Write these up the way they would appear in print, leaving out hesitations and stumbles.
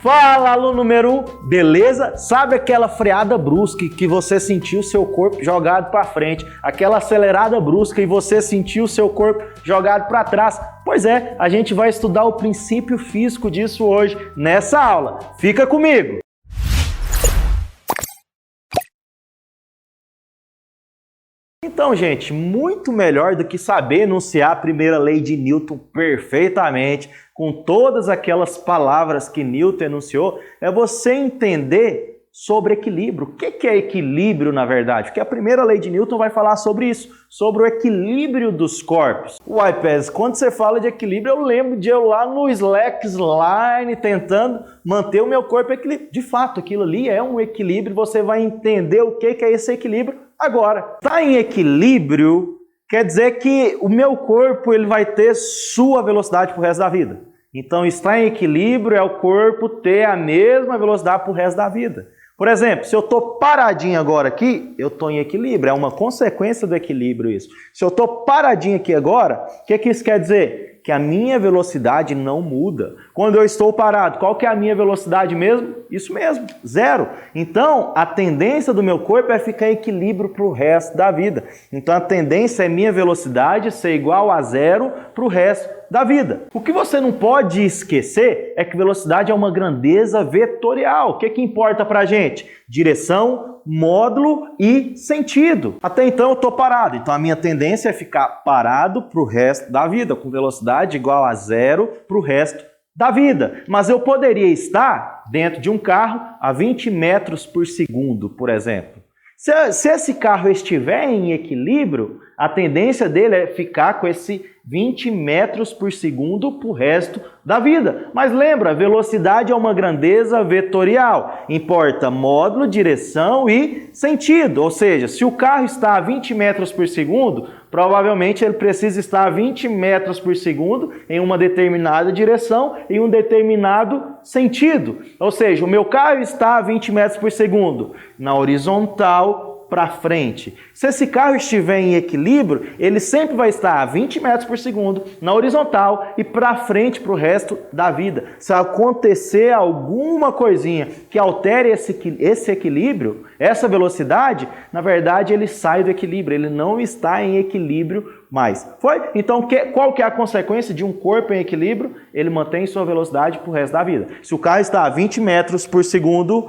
Fala, aluno número 1, beleza? Sabe aquela freada brusca que você sentiu o seu corpo jogado para frente, aquela acelerada brusca e você sentiu o seu corpo jogado para trás? Pois é, a gente vai estudar o princípio físico disso hoje nessa aula. Fica comigo! Então, gente, muito melhor do que saber enunciar a primeira lei de Newton perfeitamente, com todas aquelas palavras que Newton enunciou, é você entender sobre equilíbrio. O que é equilíbrio, na verdade? Porque a primeira lei de Newton vai falar sobre isso, sobre o equilíbrio dos corpos. Uai, Pés, quando você fala de equilíbrio, eu lembro de eu lá no slackline tentando manter o meu corpo equilibrado. De fato, aquilo ali é um equilíbrio, você vai entender o que é esse equilíbrio agora. Está em equilíbrio quer dizer que o meu corpo ele vai ter sua velocidade para o resto da vida. Então, estar em equilíbrio é o corpo ter a mesma velocidade para o resto da vida. Por exemplo, se eu estou paradinho agora aqui, eu estou em equilíbrio. É uma consequência do equilíbrio isso. Se eu estou paradinho aqui agora, o que isso quer dizer? Que a minha velocidade não muda. Quando eu estou parado, qual que é a minha velocidade mesmo? Isso mesmo, zero. Então, a tendência do meu corpo é ficar em equilíbrio para o resto da vida. Então, a tendência é minha velocidade ser igual a zero para o resto da vida. O que você não pode esquecer é que velocidade é uma grandeza vetorial. O que importa para a gente? Direção, módulo e sentido. Até então eu estou parado, então a minha tendência é ficar parado para o resto da vida, com velocidade igual a zero para o resto da vida. Mas eu poderia estar dentro de um carro a 20 metros por segundo, por exemplo. Se esse carro estiver em equilíbrio, a tendência dele é ficar com esse 20 metros por segundo para o resto da vida. Mas lembra, velocidade é uma grandeza vetorial. Importa módulo, direção e sentido. Ou seja, se o carro está a 20 metros por segundo, provavelmente ele precisa estar a 20 metros por segundo em uma determinada direção e um determinado sentido. Ou seja, o meu carro está a 20 metros por segundo na horizontal para frente. Se esse carro estiver em equilíbrio, ele sempre vai estar a 20 metros por segundo na horizontal e para frente para o resto da vida. Se acontecer alguma coisinha que altere esse equilíbrio, essa velocidade, na verdade ele sai do equilíbrio, ele não está em equilíbrio mais. Foi? Então, qual que é a consequência de um corpo em equilíbrio? Ele mantém sua velocidade para o resto da vida. Se o carro está a 20 metros por segundo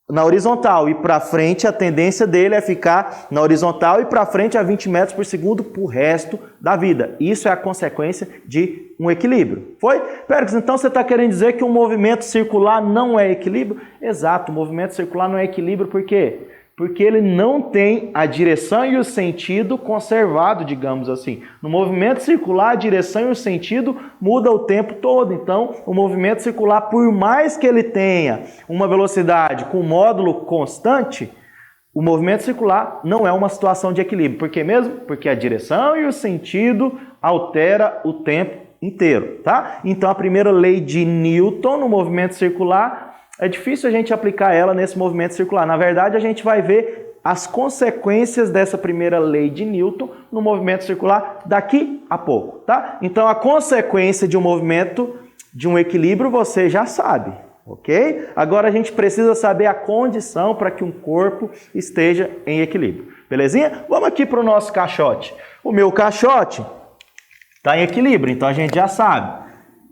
na horizontal e para frente, a tendência dele é ficar na horizontal e para frente a 20 metros por segundo para o resto da vida. Isso é a consequência de um equilíbrio. Foi? Pérez, então você está querendo dizer que um movimento circular não é equilíbrio? Exato, o movimento circular não é equilíbrio por quê? Porque ele não tem a direção e o sentido conservado, digamos assim. No movimento circular, a direção e o sentido mudam o tempo todo. Então, o movimento circular, por mais que ele tenha uma velocidade com módulo constante, o movimento circular não é uma situação de equilíbrio. Por quê mesmo? Porque a direção e o sentido altera o tempo inteiro, tá? Então, a primeira lei de Newton no movimento circular, é difícil a gente aplicar ela nesse movimento circular. Na verdade, a gente vai ver as consequências dessa primeira lei de Newton no movimento circular daqui a pouco, tá? Então, a consequência de um movimento, de um equilíbrio, você já sabe, ok? Agora, a gente precisa saber a condição para que um corpo esteja em equilíbrio, belezinha? Vamos aqui para o nosso caixote. O meu caixote está em equilíbrio, então a gente já sabe.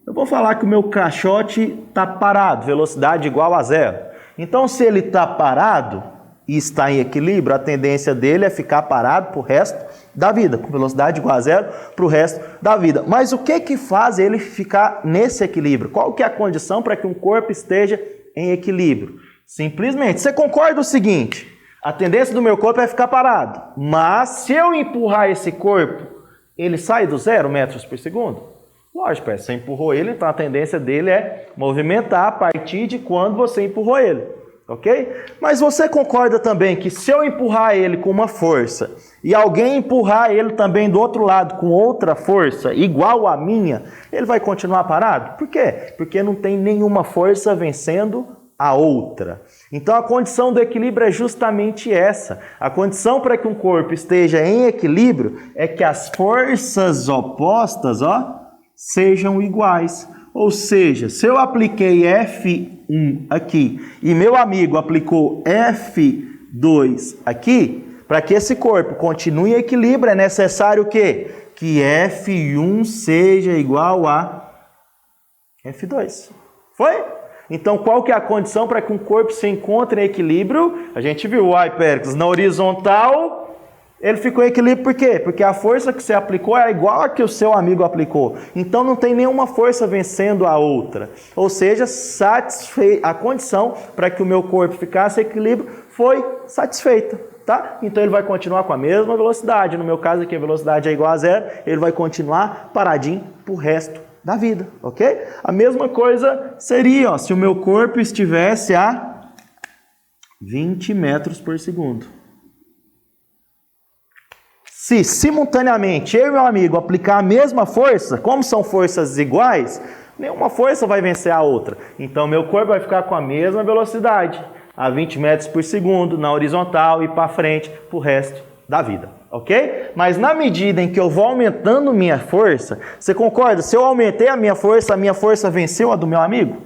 Eu vou falar que o meu caixote está parado, velocidade igual a zero. Então, se ele está parado e está em equilíbrio, a tendência dele é ficar parado para o resto da vida, com velocidade igual a zero para o resto da vida. Mas o que faz ele ficar nesse equilíbrio? Qual que é a condição para que um corpo esteja em equilíbrio? Simplesmente, você concorda o seguinte, a tendência do meu corpo é ficar parado, mas se eu empurrar esse corpo, ele sai do 0 metros por segundo? Lógico, você empurrou ele, então a tendência dele é movimentar a partir de quando você empurrou ele, ok? Mas você concorda também que se eu empurrar ele com uma força e alguém empurrar ele também do outro lado com outra força igual à minha, ele vai continuar parado? Por quê? Porque não tem nenhuma força vencendo a outra. Então a condição do equilíbrio é justamente essa. A condição para que um corpo esteja em equilíbrio é que as forças opostas, sejam iguais. Ou seja, se eu apliquei F1 aqui e meu amigo aplicou F2 aqui, para que esse corpo continue em equilíbrio, é necessário o quê? Que F1 seja igual a F2. Foi? Então, qual que é a condição para que um corpo se encontre em equilíbrio? A gente viu o Péricles na horizontal, ele ficou em equilíbrio por quê? Porque a força que você aplicou é igual a que o seu amigo aplicou. Então, não tem nenhuma força vencendo a outra. Ou seja, a condição para que o meu corpo ficasse em equilíbrio foi satisfeita. Tá? Então, ele vai continuar com a mesma velocidade. No meu caso aqui, a velocidade é igual a zero. Ele vai continuar paradinho para o resto da vida, ok? A mesma coisa seria, ó, se o meu corpo estivesse a 20 metros por segundo. Se simultaneamente eu e meu amigo aplicar a mesma força, como são forças iguais, nenhuma força vai vencer a outra. Então, meu corpo vai ficar com a mesma velocidade, a 20 metros por segundo, na horizontal e para frente, para o resto da vida. Ok? Mas na medida em que eu vou aumentando minha força, você concorda? Se eu aumentei a minha força venceu a do meu amigo?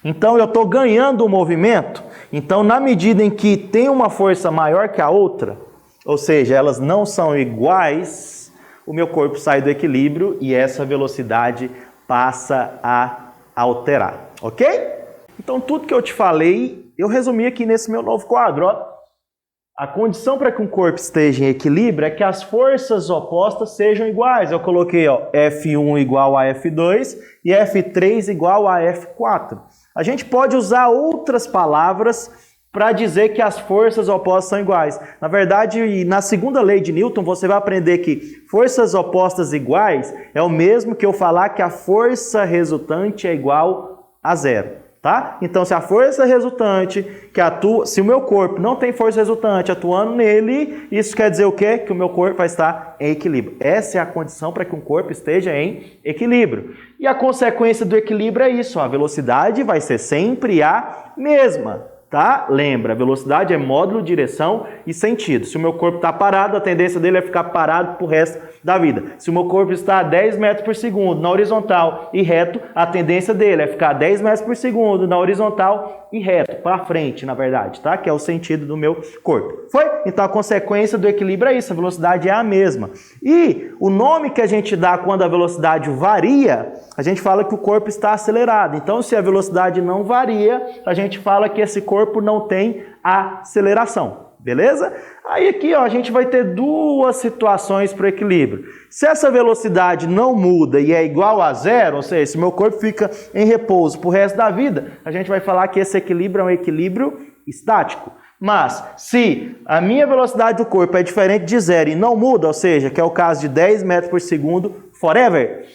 Então eu estou ganhando o movimento. Então na medida em que tem uma força maior que a outra, ou seja, elas não são iguais, o meu corpo sai do equilíbrio e essa velocidade passa a alterar. Ok? Então tudo que eu te falei, eu resumi aqui nesse meu novo quadro. Ó. A condição para que um corpo esteja em equilíbrio é que as forças opostas sejam iguais. Eu coloquei ó, F1 igual a F2 e F3 igual a F4. A gente pode usar outras palavras para dizer que as forças opostas são iguais. Na verdade, na segunda lei de Newton, você vai aprender que forças opostas iguais é o mesmo que eu falar que a força resultante é igual a zero. Tá? Então, se a força resultante que atua, se o meu corpo não tem força resultante atuando nele, isso quer dizer o quê? Que o meu corpo vai estar em equilíbrio. Essa é a condição para que um corpo esteja em equilíbrio. E a consequência do equilíbrio é isso, ó, a velocidade vai ser sempre a mesma. Tá? Lembra, a velocidade é módulo, direção e sentido. Se o meu corpo está parado, a tendência dele é ficar parado para o resto da vida. Se o meu corpo está a 10 metros por segundo na horizontal e reto, a tendência dele é ficar a 10 metros por segundo na horizontal e reto, para frente, na verdade, tá? Que é o sentido do meu corpo. Foi? Então a consequência do equilíbrio é isso, a velocidade é a mesma. E o nome que a gente dá quando a velocidade varia, a gente fala que o corpo está acelerado. Então, se a velocidade não varia, a gente fala que esse corpo não tem aceleração. Beleza? Aí aqui ó, a gente vai ter duas situações para o equilíbrio. Se essa velocidade não muda e é igual a zero, ou seja, se meu corpo fica em repouso para o resto da vida, a gente vai falar que esse equilíbrio é um equilíbrio estático. Mas se a minha velocidade do corpo é diferente de zero e não muda, ou seja, que é o caso de 10 metros por segundo forever,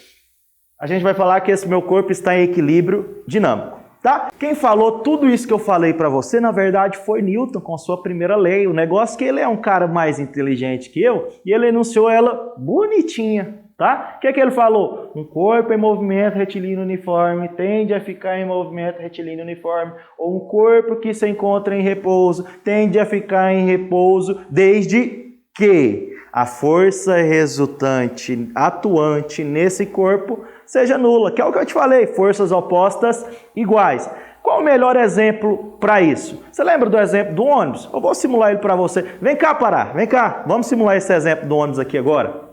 a gente vai falar que esse meu corpo está em equilíbrio dinâmico. Tá? Quem falou tudo isso que eu falei para você, na verdade, foi Newton com sua primeira lei. O negócio é que ele é um cara mais inteligente que eu e ele enunciou ela bonitinha. Tá? O que é que ele falou? Um corpo em movimento retilíneo uniforme tende a ficar em movimento retilíneo uniforme, ou um corpo que se encontra em repouso tende a ficar em repouso desde que a força resultante atuante nesse corpo seja nula, que é o que eu te falei, forças opostas iguais. Qual o melhor exemplo para isso? Você lembra do exemplo do ônibus? Eu vou simular ele para você. Vem cá, Pará, vem cá. Vamos simular esse exemplo do ônibus aqui agora.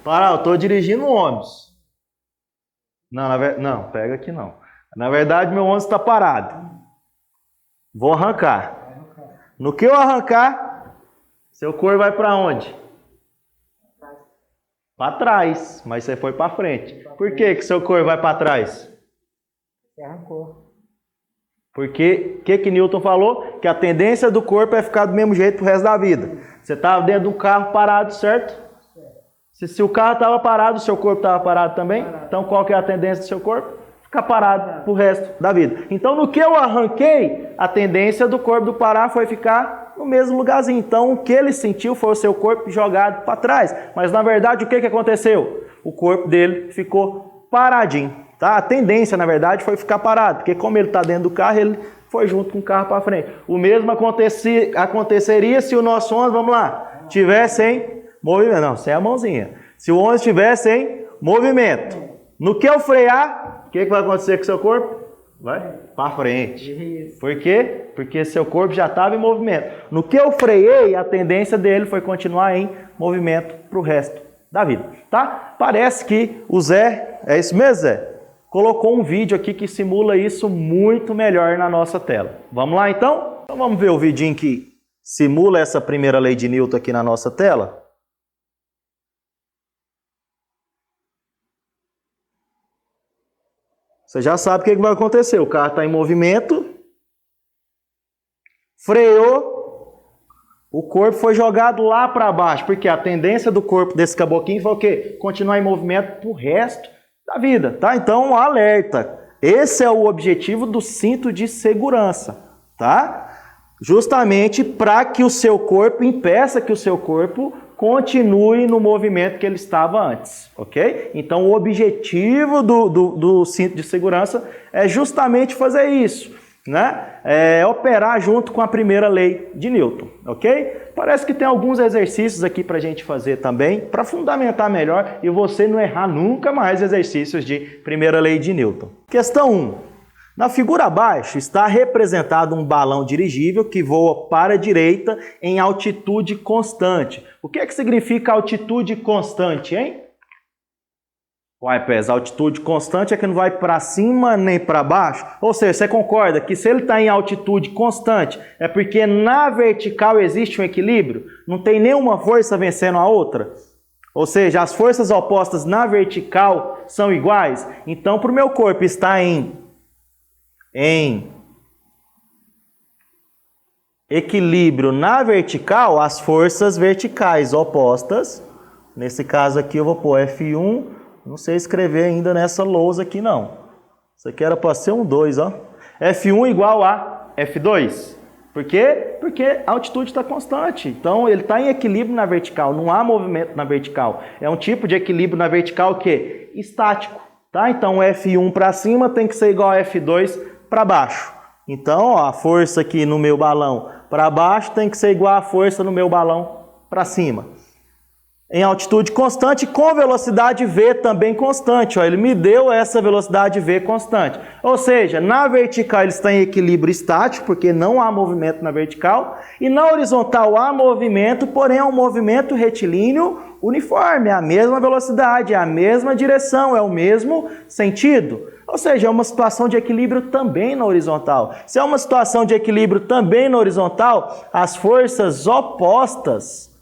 Pará, eu estou dirigindo um ônibus. Não, pega aqui não. Na verdade, meu ônibus está parado. Vou arrancar. No que eu arrancar, seu corpo vai para onde? Para trás, mas você foi para frente. Por que seu corpo vai para trás? Você arrancou. Porque o que Newton falou? Que a tendência do corpo é ficar do mesmo jeito pro resto da vida. Você estava dentro de um carro parado, certo? Se o carro estava parado, o seu corpo estava parado também. Então qual que é a tendência do seu corpo? Ficar parado pro resto da vida. Então no que eu arranquei, a tendência do corpo do Pará foi ficar no mesmo lugarzinho. Então o que ele sentiu foi o seu corpo jogado para trás. Mas na verdade o que aconteceu? O corpo dele ficou paradinho. Tá? A tendência na verdade foi ficar parado. Porque como ele está dentro do carro, ele foi junto com o carro para frente. O mesmo aconteceria se o nosso ônibus, vamos lá, tivesse em movimento. Não, sem a mãozinha. Se o ônibus estivesse em movimento. No que eu frear, o que vai acontecer com o seu corpo? Vai para frente. Isso. Por quê? Porque seu corpo já estava em movimento. No que eu freiei, a tendência dele foi continuar em movimento para o resto da vida, tá? Parece que o Zé, é isso mesmo, Zé? Colocou um vídeo aqui que simula isso muito melhor na nossa tela. Vamos lá, então? Então vamos ver o vidinho que simula essa primeira lei de Newton aqui na nossa tela? Você já sabe o que vai acontecer. O carro está em movimento, freou, o corpo foi jogado lá para baixo, porque a tendência do corpo desse caboquinho foi o quê? Continuar em movimento para o resto da vida, tá? Então, alerta. Esse é o objetivo do cinto de segurança, tá? Justamente para que o seu corpo, impeça que o seu corpo continue no movimento que ele estava antes, ok? Então, o objetivo do cinto de segurança é justamente fazer isso, né? Operar junto com a primeira lei de Newton, ok? Parece que tem alguns exercícios aqui para a gente fazer também, para fundamentar melhor e você não errar nunca mais exercícios de primeira lei de Newton. Questão 1. Na figura abaixo está representado um balão dirigível que voa para a direita em altitude constante. O que é que significa altitude constante, hein? Uai, Pés, altitude constante é que não vai para cima nem para baixo? Ou seja, você concorda que se ele está em altitude constante, é porque na vertical existe um equilíbrio? Não tem nenhuma força vencendo a outra? Ou seja, as forças opostas na vertical são iguais? Então, para o meu corpo estar em equilíbrio na vertical, as forças verticais opostas, nesse caso aqui eu vou pôr F1, não sei escrever ainda nessa lousa aqui não. Isso aqui era para ser um 2, ó. F1 igual a F2. Por quê? Porque a altitude está constante. Então ele está em equilíbrio na vertical, não há movimento na vertical. É um tipo de equilíbrio na vertical que estático, tá? Então F1 para cima tem que ser igual a F2 para baixo. Então, ó, a força aqui no meu balão para baixo tem que ser igual à força no meu balão para cima. Em altitude constante, com velocidade V também constante. Ó, ele me deu essa velocidade V constante. Ou seja, na vertical ele está em equilíbrio estático, porque não há movimento na vertical. E na horizontal há movimento, porém é um movimento retilíneo uniforme. É a mesma velocidade, é a mesma direção, é o mesmo sentido. Ou seja, é uma situação de equilíbrio também na horizontal. Se é uma situação de equilíbrio também na horizontal, as forças opostas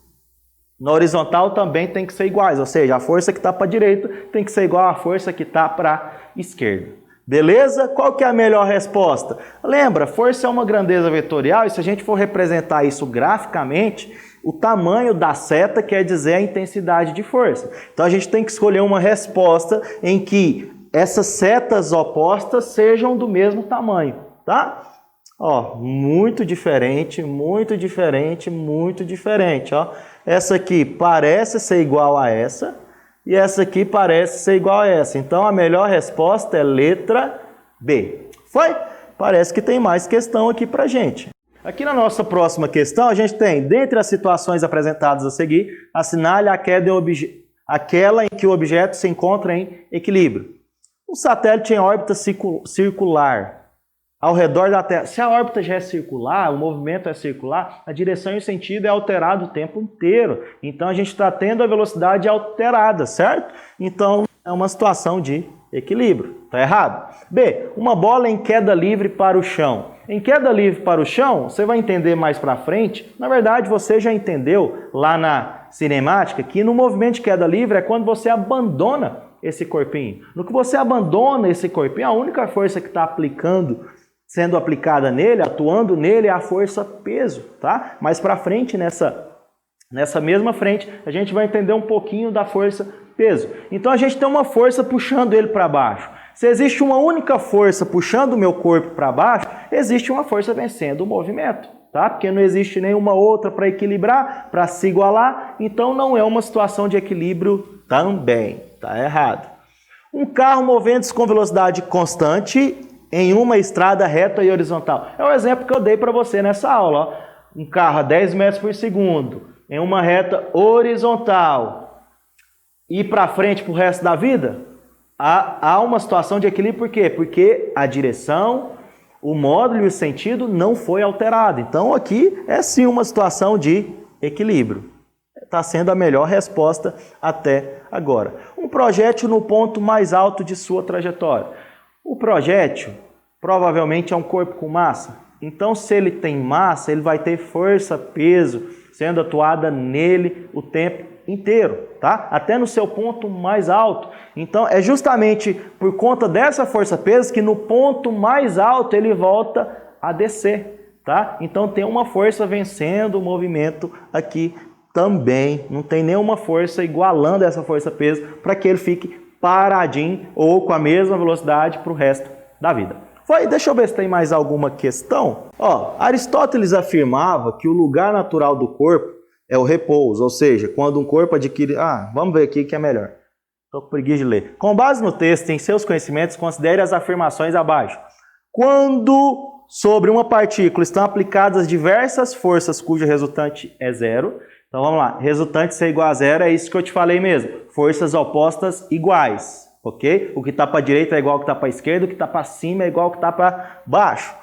na horizontal também tem que ser iguais. Ou seja, a força que está para a direita tem que ser igual à força que está para a esquerda. Beleza? Qual que é a melhor resposta? Lembra, força é uma grandeza vetorial e se a gente for representar isso graficamente, o tamanho da seta quer dizer a intensidade de força. Então a gente tem que escolher uma resposta em que essas setas opostas sejam do mesmo tamanho, tá? Ó, muito diferente, muito diferente, muito diferente, ó. Essa aqui parece ser igual a essa e essa aqui parece ser igual a essa. Então a melhor resposta é letra B. Foi? Parece que tem mais questão aqui pra gente. Aqui na nossa próxima questão a gente tem, dentre as situações apresentadas a seguir, assinale aquela em que o objeto se encontra em equilíbrio. Um satélite em órbita circular ao redor da Terra. Se a órbita já é circular, o movimento é circular, a direção e o sentido é alterado o tempo inteiro. Então a gente está tendo a velocidade alterada, certo? Então é uma situação de equilíbrio. Está errado? B. Uma bola em queda livre para o chão. Em queda livre para o chão, você vai entender mais para frente. Na verdade, você já entendeu lá na cinemática que no movimento de queda livre é quando você abandona esse corpinho. No que você abandona esse corpinho, a única força que está sendo aplicada nele, atuando nele, é a força peso, tá? Mais para frente, nessa mesma frente, a gente vai entender um pouquinho da força peso. Então a gente tem uma força puxando ele para baixo. Se existe uma única força puxando o meu corpo para baixo, existe uma força vencendo o movimento, tá? Porque não existe nenhuma outra para equilibrar, para se igualar, então não é uma situação de equilíbrio também, tá errado. Um carro movendo-se com velocidade constante em uma estrada reta e horizontal. É o exemplo que eu dei para você nessa aula, ó. Um carro a 10 metros por segundo em uma reta horizontal e para frente para o resto da vida? há uma situação de equilíbrio, por quê? Porque a direção, o módulo e o sentido não foi alterado. Então aqui é sim uma situação de equilíbrio. Está sendo a melhor resposta até agora. Um projétil no ponto mais alto de sua trajetória. O projétil provavelmente é um corpo com massa. Então se ele tem massa, ele vai ter força, peso sendo atuada nele o tempo inteiro, tá? Até no seu ponto mais alto. Então é justamente por conta dessa força-peso que no ponto mais alto ele volta a descer, tá? Então tem uma força vencendo o movimento aqui também. Não tem nenhuma força igualando essa força-peso para que ele fique paradinho ou com a mesma velocidade para o resto da vida. Deixa eu ver se tem mais alguma questão. Aristóteles afirmava que o lugar natural do corpo é o repouso, ou seja, quando um corpo adquire... vamos ver aqui que é melhor. Estou com preguiça de ler. Com base no texto, em seus conhecimentos, considere as afirmações abaixo. Quando sobre uma partícula estão aplicadas diversas forças cuja resultante é zero. Então vamos lá, resultante ser igual a zero é isso que eu te falei mesmo. Forças opostas iguais, ok? O que está para a direita é igual ao que está para a esquerda, o que está para cima é igual ao que está para baixo.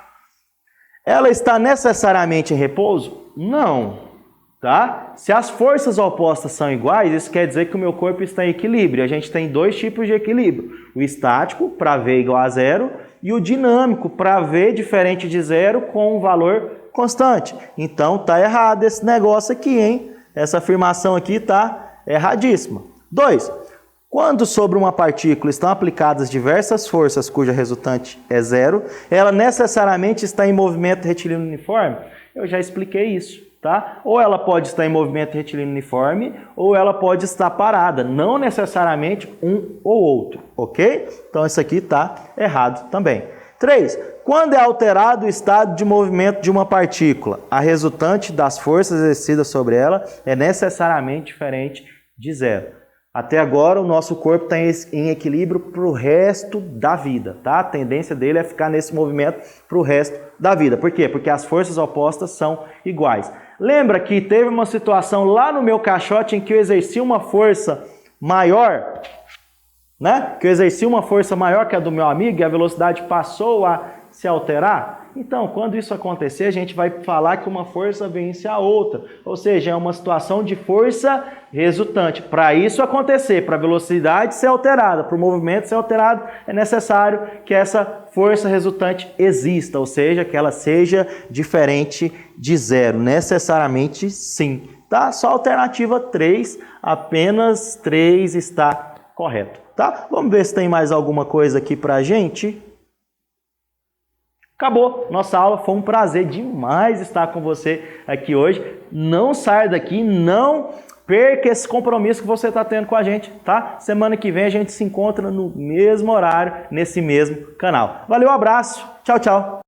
Ela está necessariamente em repouso? Não. Tá? Se as forças opostas são iguais, isso quer dizer que o meu corpo está em equilíbrio. A gente tem dois tipos de equilíbrio. O estático, para V igual a zero, e o dinâmico, para V diferente de zero, com um valor constante. Então, tá errado esse negócio aqui, hein? Essa afirmação aqui tá erradíssima. 2. Quando sobre uma partícula estão aplicadas diversas forças cuja resultante é zero, ela necessariamente está em movimento retilíneo uniforme? Eu já expliquei isso. Tá? Ou ela pode estar em movimento retilíneo uniforme, ou ela pode estar parada, não necessariamente um ou outro, ok? Então isso aqui está errado também. 3. Quando é alterado o estado de movimento de uma partícula, a resultante das forças exercidas sobre ela é necessariamente diferente de zero. Até agora o nosso corpo está em equilíbrio para o resto da vida, tá? A tendência dele é ficar nesse movimento para o resto da vida. Por quê? Porque as forças opostas são iguais. Lembra que teve uma situação lá no meu caixote em que eu exerci uma força maior, né? Que eu exerci uma força maior que a do meu amigo e a velocidade passou a se alterar? Então, quando isso acontecer, a gente vai falar que uma força vence a outra. Ou seja, é uma situação de força resultante. Para isso acontecer, para a velocidade ser alterada, para o movimento ser alterado, é necessário que essa força resultante exista. Ou seja, que ela seja diferente de zero. Necessariamente sim. Tá? Só a alternativa 3, apenas 3 está correto. Tá? Vamos ver se tem mais alguma coisa aqui para a gente. Acabou nossa aula, foi um prazer demais estar com você aqui hoje. Não saia daqui, não perca esse compromisso que você está tendo com a gente, tá? Semana que vem a gente se encontra no mesmo horário, nesse mesmo canal. Valeu, abraço, tchau, tchau.